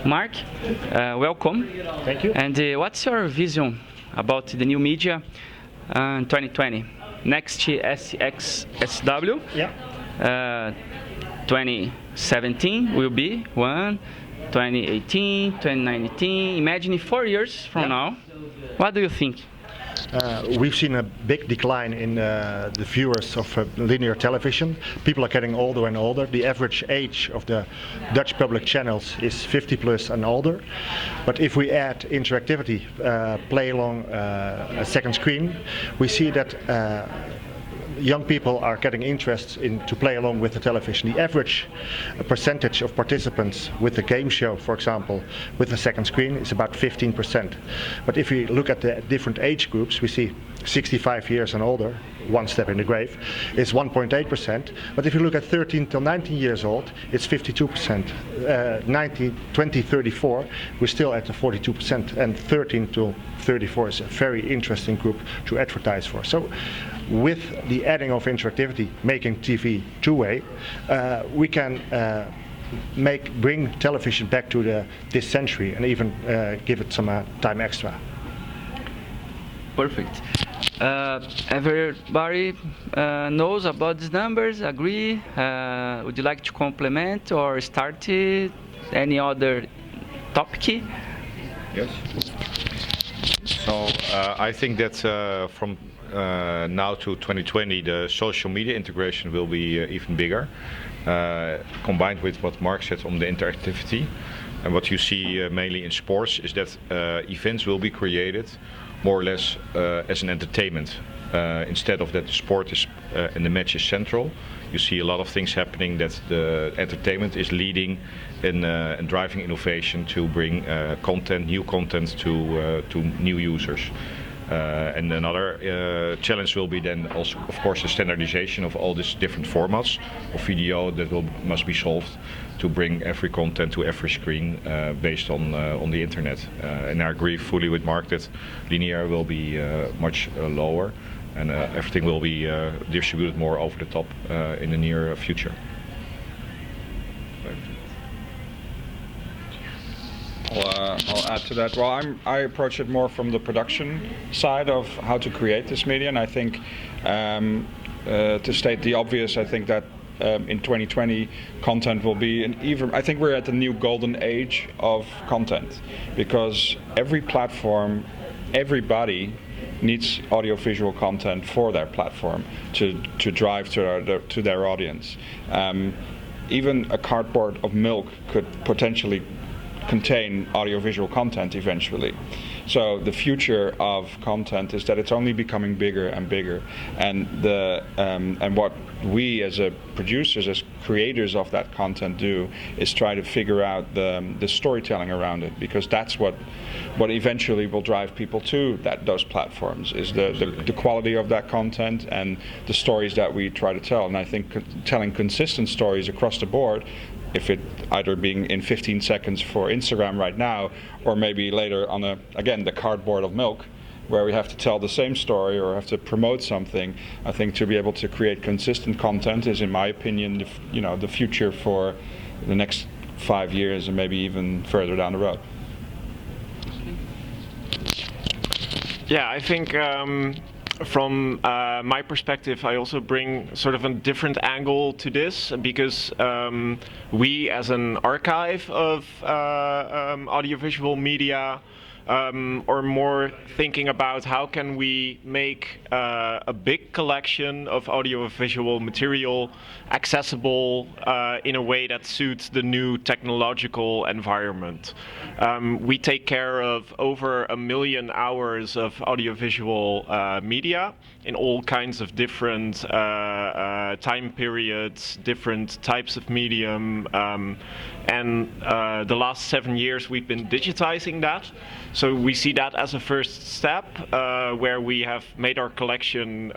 Mark, welcome. Thank you. And what's your vision about the new media in 2020? Next SXSW, Yeah. 2017 will be one, 2018, 2019. Imagine 4 years from now. What do you think? We've seen a big decline in the viewers of linear television. People are getting older and older. The average age of the Dutch public channels is 50 plus and older. But if we add interactivity, play along a second screen, we see that young people are getting interest in to play along with the television. The average percentage of participants with the game show, for example, with the second screen is about 15%. But if we look at the different age groups, we see 65 years and older, one step in the grave, is 1.8%. But if you look at 13 till 19 years old, it's 52%. 20, 34, we're still at the 42%. And 13 to 34 is a very interesting group to advertise for. So with the adding of interactivity, making TV two-way, we can bring television back to this century and even give it some time extra. Perfect. Everybody knows about these numbers, agree? Would you like to complement or start any other topic? Yes. So I think that from now to 2020, the social media integration will be even bigger, combined with what Mark said on the interactivity. And what you see mainly in sports is that events will be created more or less as an entertainment. Instead of that the sport is and the match is central, you see a lot of things happening that the entertainment is leading and driving innovation to bring new content to new users. And another challenge will be then also, of course, the standardization of all these different formats of video that must be solved to bring every content to every screen based on the internet. And I agree fully with Mark that linear will be much lower, and everything will be distributed more over the top in the near future. I'll add to that. Well, I approach it more from the production side of how to create this media, and I think to state the obvious, I think that in 2020 content will be I think we're at the new golden age of content, because every platform, everybody needs audiovisual content for their platform to drive to their audience. Even a cardboard of milk could potentially contain audiovisual content eventually. So the future of content is that it's only becoming bigger and bigger, and what we as producers, as creators of that content do is try to figure out the storytelling around it, because that's what eventually will drive people to those platforms, is the quality of that content and the stories that we try to tell. And I think telling consistent stories across the board, if it either being in 15 seconds for Instagram right now, or maybe later on the cardboard of milk, where we have to tell the same story or have to promote something. I think to be able to create consistent content is, in my opinion, the future for the next 5 years and maybe even further down the road. Yeah, I think from my perspective, I also bring sort of a different angle to this, because we, as an archive of audiovisual media, are more thinking about how can we make a big collection of audiovisual material accessible in a way that suits the new technological environment. We take care of over 1 million hours of audiovisual media in all kinds of different time periods, different types of medium, and the last 7 years we've been digitizing that. So we see that as a first step, where we have made our collection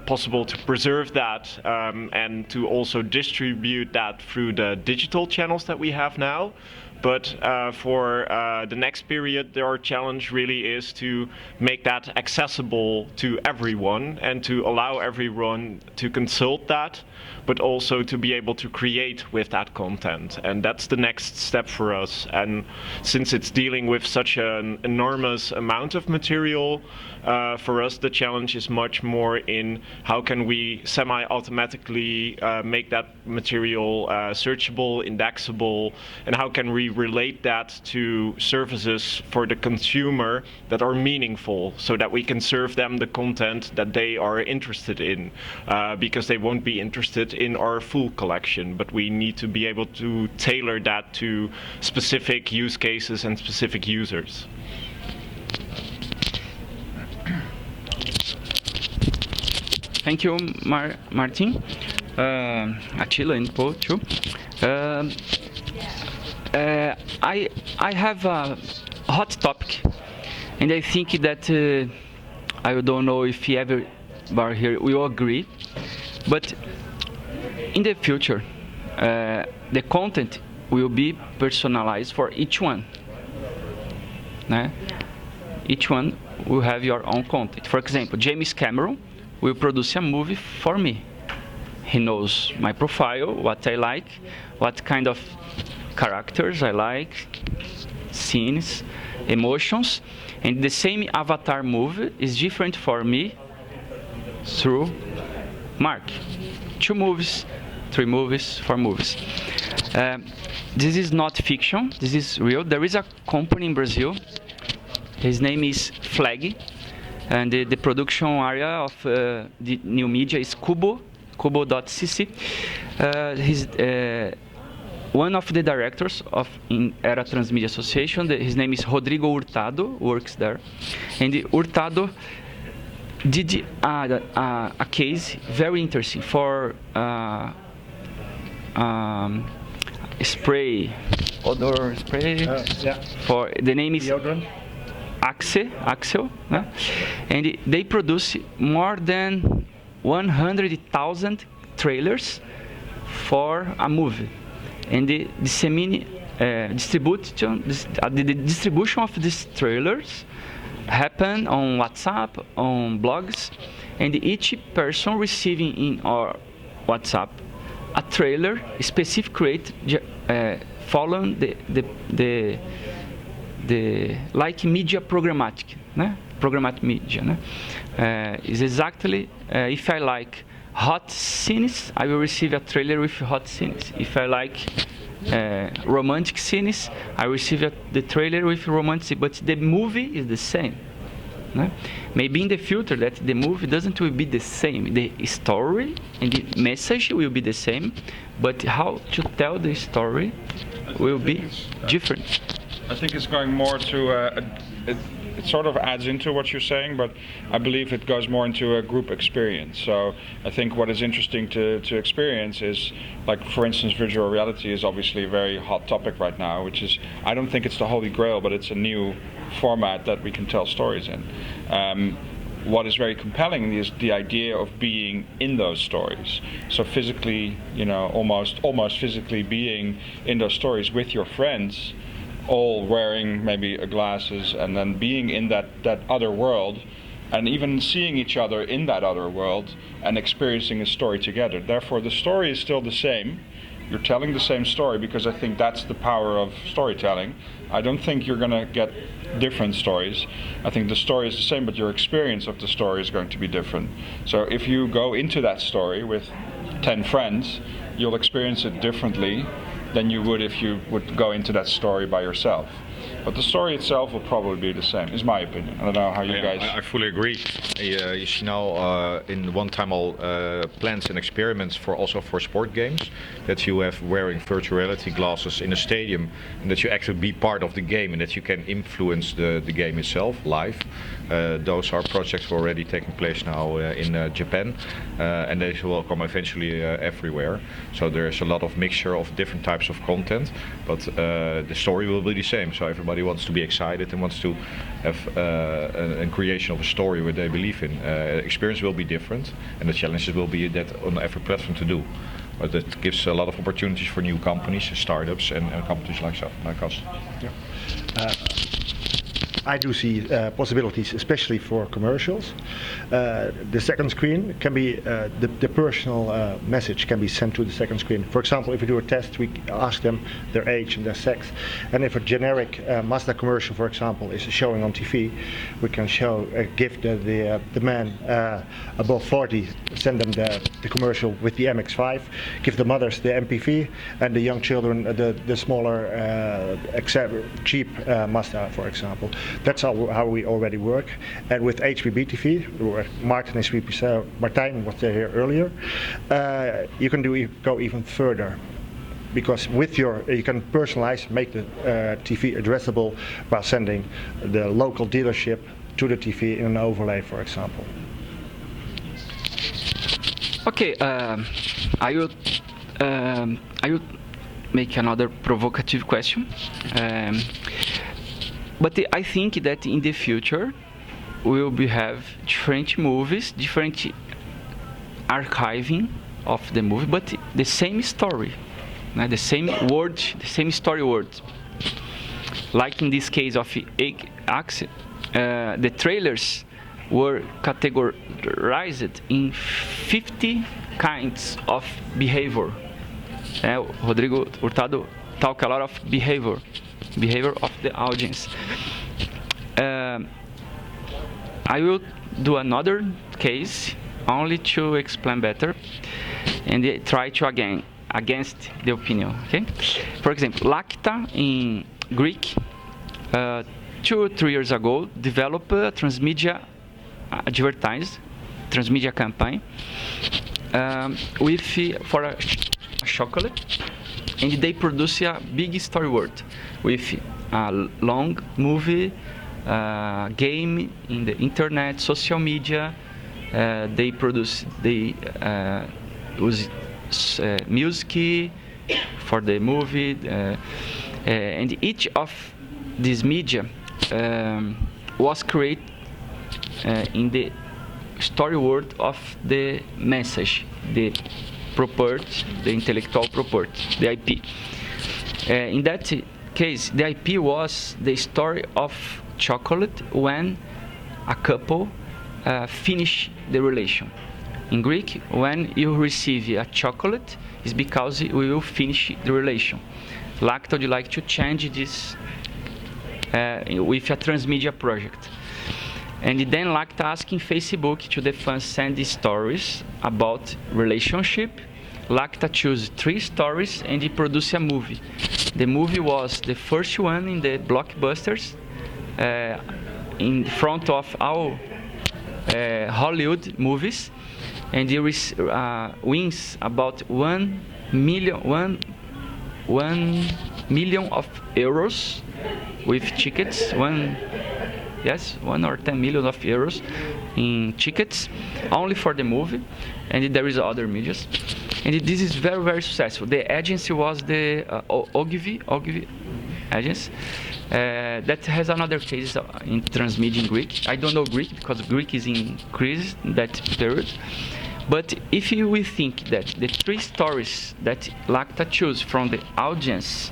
possible to preserve that and to also distribute that through the digital channels that we have now. But for the next period, our challenge really is to make that accessible to everyone and to allow everyone to consult that, but also to be able to create with that content. And that's the next step for us. And since it's dealing with such an enormous amount of material, for us the challenge is much more in how can we semi-automatically make that material searchable, indexable, and how can we relate that to services for the consumer that are meaningful, so that we can serve them the content that they are interested in, because they won't be interested in our full collection, but we need to be able to tailor that to specific use cases and specific users. Thank you, Martin, Attila, and Paul too. I have a hot topic, and I think that I don't know if everybody here will agree, but in the future, the content will be personalized for each one. Each one will have your own content. For example, James Cameron will produce a movie for me. He knows my profile, what I like, what kind of characters I like, scenes, emotions, and the same Avatar movie is different for me through Mark. 2 movies, 3 movies, 4 movies. This is not fiction, this is real. There is a company in Brazil, his name is Flag, and the production area of the new media is Cubo.cc. He's one of the directors of EraTransmidia Association. His name is Rodrigo Arnaut, works there. And Hurtado did a case very interesting for spray, odor spray. Yeah. For the name is Deodorant. Axel, and they produce more than 100,000 trailers for a movie, and the distribution of these trailers happen on WhatsApp, on blogs, and each person receiving in our WhatsApp a trailer specific create following the like media programmatic, programmatic media. Is exactly if I like hot scenes, I will receive a trailer with hot scenes. If I like romantic scenes, I receive the trailer with romantic. But the movie is the same. Maybe in the future that the movie doesn't will be the same. The story and the message will be the same, but how to tell the story will be different. I think it's going more to, it sort of adds into what you're saying, but I believe it goes more into a group experience. So I think what is interesting to experience is, like, for instance, virtual reality is obviously a very hot topic right now, which is, I don't think it's the holy grail, but it's a new format that we can tell stories in. What is very compelling is the idea of being in those stories. So physically, almost physically being in those stories with your friends, all wearing maybe glasses, and then being in that other world, and even seeing each other in that other world and experiencing a story together. Therefore, the story is still the same. You're telling the same story, because I think that's the power of storytelling. I don't think you're going to get different stories. I think the story is the same, but your experience of the story is going to be different. So if you go into that story with 10 friends, you'll experience it differently than you would if you would go into that story by yourself. But the story itself will probably be the same, is my opinion. I don't know how you guys... I fully agree. You see now in one time all plans and experiments also for sport games, that you have wearing virtual reality glasses in a stadium, and that you actually be part of the game, and that you can influence the game itself live. Those are projects already taking place now in Japan, and they will come eventually everywhere. So there's a lot of mixture of different types of content, but the story will be the same. So everybody wants to be excited and wants to have a creation of a story where they believe in. Experience will be different, and the challenges will be that on every platform to do. but that gives a lot of opportunities for new companies, startups, and companies like us. I do see possibilities, especially for commercials. The second screen can be the personal message can be sent to the second screen. For example, if we do a test, we ask them their age and their sex, and if a generic Mazda commercial, for example, is showing on TV, we can give the man above 40, send them the commercial with the MX-5, give the mothers the MPV, and the young children the smaller cheap Mazda, for example. That's how we already work. And with HBB TV, where Martin was here earlier, you can go even further. Because with you can personalize, make the TV addressable by sending the local dealership to the TV in an overlay, for example. Okay, I will make another provocative question. But I think that in the future we will have different movies, different archiving of the movie, but the same story, the same word, the same story words. Like in this case of Axe, the trailers were categorized in 50 kinds of behavior. Rodrigo Hurtado talked a lot of behavior of the audience. I will do another case only to explain better and try to against the opinion. Okay. For example, Lacta in Greek 2 or 3 years ago developed a transmedia transmedia campaign for a chocolate, and they produce a big story word with a long movie, game in the internet, social media. They use music for the movie, and each of these media was created in the story word of the message, the property, the intellectual property, the IP. In that case, the IP was the story of chocolate when a couple finish the relation. In Greek, when you receive a chocolate, it's because we will finish the relation. Lacta would like to change this with a transmedia project. And then Lacta asking Facebook to the fans send the stories about relationship. Lacta choose 3 stories and he produced a movie. The movie was the first one in the blockbusters, in front of all Hollywood movies, and he wins about 1 million of euros with tickets. 1 or 10 million of euros in tickets only for the movie, and there is other medias, and this is very, very successful. The agency was the Ogilvy agency. That has another case in transmedia in Greek. I don't know Greek because Greek is in crisis in that period. But if we think that the 3 stories that Lacta choose from the audience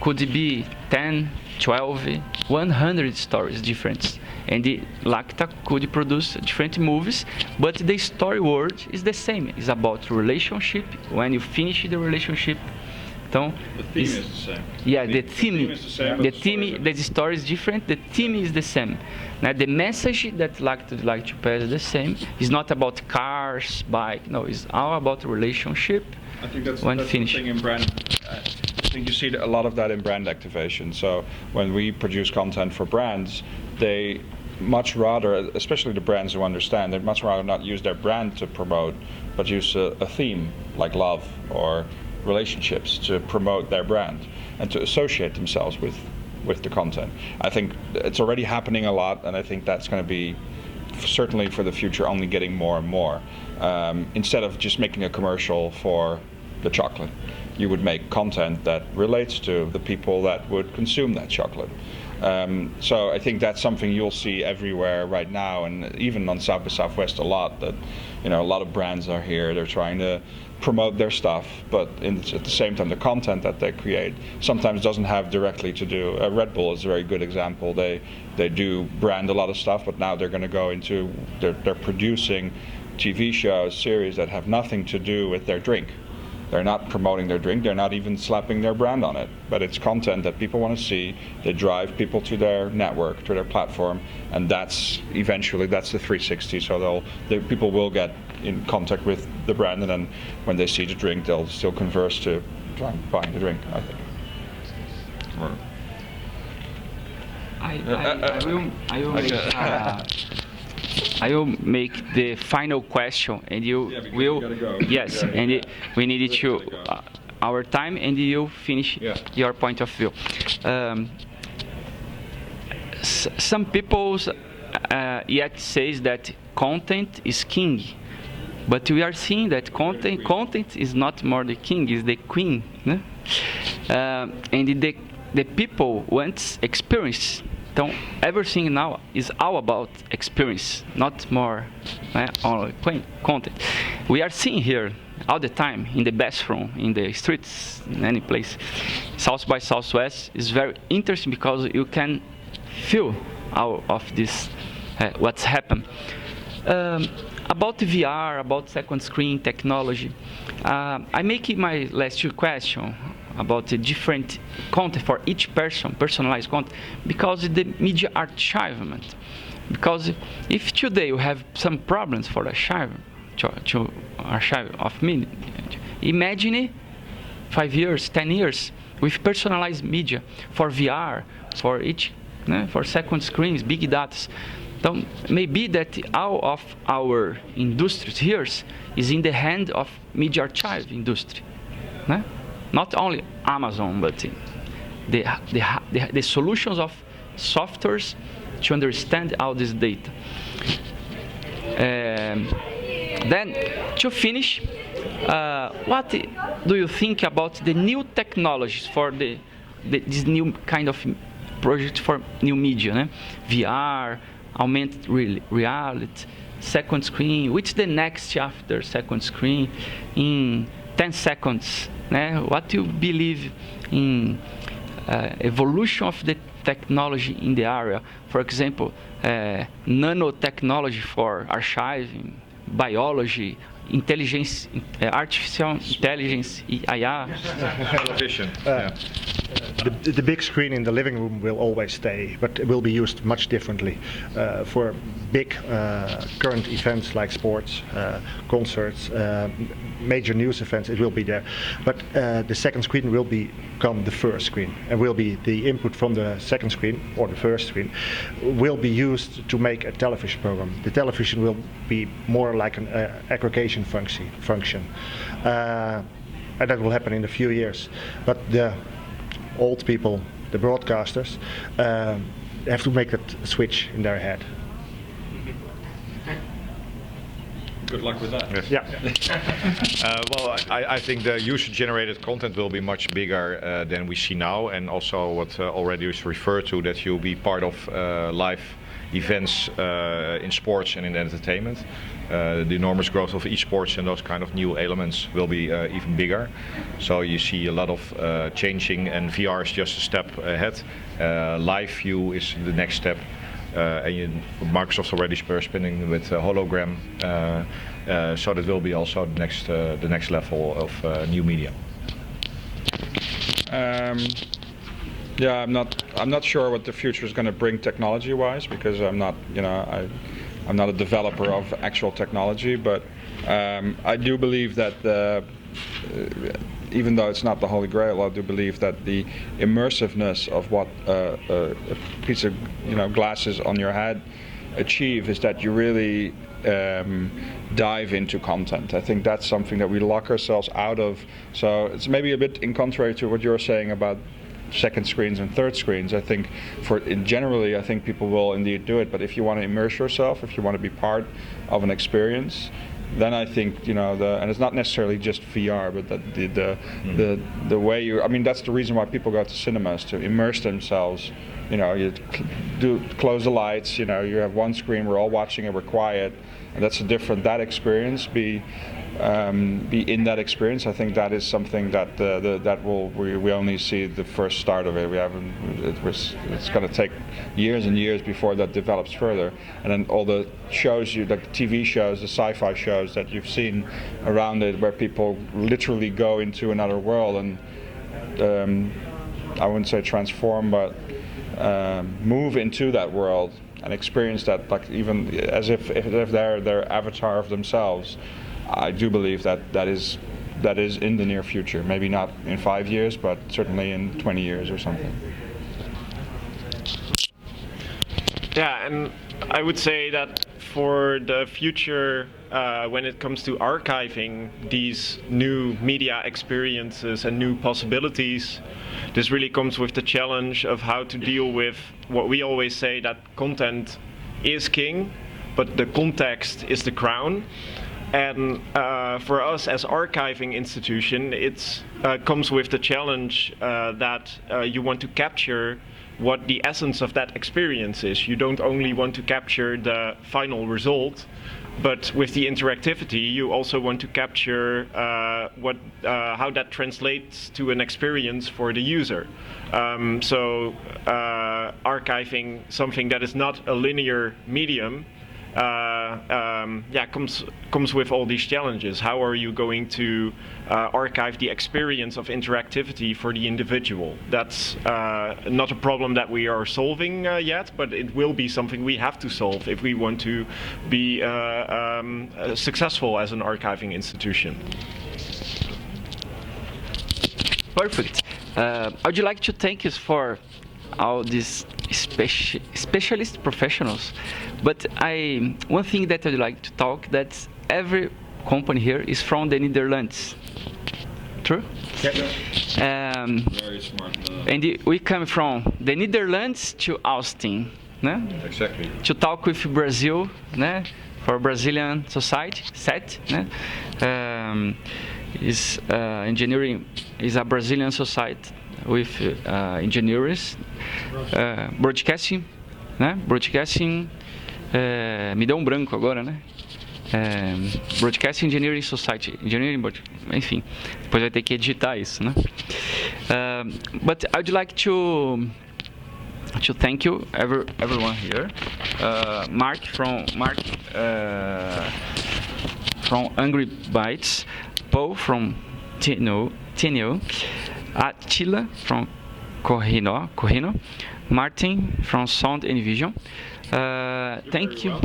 could be 10, 12, 100 stories different, and the Lacta could produce different movies, but the story word is the same. It's about relationship. When you finish the relationship, the theme is the same. Yeah, the theme is the same. The story is different. The theme is the same. Now, the message that Lacta would like to pass is the same. It's not about cars, bike. No, it's all about relationship. I think that's when the finished. thing in brand. I think you see a lot of that in brand activation. So when we produce content for brands, they much rather, especially the brands who understand, they'd much rather not use their brand to promote, but use a theme like love or relationships to promote their brand and to associate themselves with the content. I think it's already happening a lot, and I think that's going to be certainly for the future only getting more and more. Instead of just making a commercial for the chocolate. You would make content that relates to the people that would consume that chocolate. So I think that's something you'll see everywhere right now, and even on South by Southwest a lot. That a lot of brands are here. They're trying to promote their stuff, but at the same time, the content that they create sometimes doesn't have directly to do. Red Bull is a very good example. They do brand a lot of stuff, but now they're going to go into they're producing TV shows, series that have nothing to do with their drink. They're not promoting their drink. They're not even slapping their brand on it. But it's content that people want to see. They drive people to their network, to their platform, and that's eventually the 360. So people will get in contact with the brand, and then when they see the drink, they'll still converse to buying the drink, I think. I will make the final question, and you will. Go. Yes, and we need to our time, and you finish your point of view. Some people yet says that content is king, but we are seeing that content is not more the king, is the queen, né? And the people want experience. So everything now is all about experience, not more only content. We are seeing here all the time in the bathroom, in the streets, in any place. South by Southwest is very interesting because you can feel all of this, what's happened. About VR, about second screen technology, I make my last two questions about the different content for each person, personalized content, because the media archivement. Because if today you have some problems for archive, to archive of media, imagine 5 years, 10 years with personalized media for VR, for each, for second screens, big data. So maybe that all of our industries here is in the hand of media archive industry. Not only Amazon, but the solutions of softwares to understand all this data. Then, to finish, what do you think about the new technologies for this new kind of project for new media? VR, augmented reality, second screen. Which the next after second screen in 10 seconds? What do you believe in evolution of the technology in the area? For example, nanotechnology for archiving, biology, intelligence, artificial intelligence, AI. Television. The big screen in the living room will always stay, but it will be used much differently. For big current events like sports, concerts, major news events, it will be there. But the second screen will become the first screen, and will be the input from the second screen or the first screen will be used to make a television program. The television will be more like an aggregation function, and that will happen in a few years. But the old people, the broadcasters, have to make that switch in their head. Good luck with that. Yes. Yeah. Well, I think the user-generated content will be much bigger than we see now, and also what already is referred to, that you'll be part of live events in sports and in entertainment. The enormous growth of esports and those kind of new elements will be even bigger. So you see a lot of changing, and VR is just a step ahead. Live view is the next step. And Microsoft already spinning with hologram, so that will be also the next level of new media. Yeah, I'm not sure what the future is going to bring technology-wise, because I'm not a developer of actual technology, but I do believe that even though it's not the Holy Grail, I do believe that the immersiveness of what a piece of glasses on your head achieve is that you really dive into content. I think that's something that we lock ourselves out of. So it's maybe a bit in contrary to what you're saying about second screens and third screens. I think generally I think people will indeed do it, but if you want to immerse yourself, if you want to be part of an experience, then I think, you know, and it's not necessarily just VR, but the way you, I mean, that's the reason why people go to cinemas, to immerse themselves. You know, you close the lights, you know, you have one screen, we're all watching it, we're quiet, and that's a different, that experience, be in that experience. I think that is something that we only see the first start of it. We haven't, it's going to take years and years before that develops further. And then all the shows, like the TV shows, the sci-fi shows that you've seen around it, where people literally go into another world and I wouldn't say transform, but move into that world and experience that, like even as if they're their avatar of themselves. I do believe that is in the near future. Maybe not in 5 years, but certainly in 20 years or something. Yeah, and I would say that for the future, when it comes to archiving these new media experiences and new possibilities, this really comes with the challenge of how to deal with what we always say, that content is king, but the context is the crown. And for us as archiving institution, it comes with the challenge that you want to capture what the essence of that experience is. You don't only want to capture the final result, but with the interactivity, you also want to capture how that translates to an experience for the user. So archiving something that is not a linear medium comes with all these challenges. How are you going to archive the experience of interactivity for the individual? That's not a problem that we are solving yet, but it will be something we have to solve if we want to be successful as an archiving institution. Perfect. I would like to thank you for all these specialist professionals, but one thing that I'd like to talk, that every company here is from the Netherlands. True? Yeah. Very smart. And we come from the Netherlands to Austin, né? Exactly. To talk with Brazil, né? For Brazilian society, SET, né? Engineering is a Brazilian society with engineers, broadcasting, né? Broadcasting, me deu branco agora, né? Broadcasting Engineering Society, enfim, depois vai ter que editar isso, né? But I would like to thank you everyone here. Mark from Angry Bytes, Paul from Tenio, Attila from Corrino, Martin from Sound and Vision. Thank you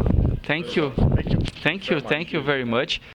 very much.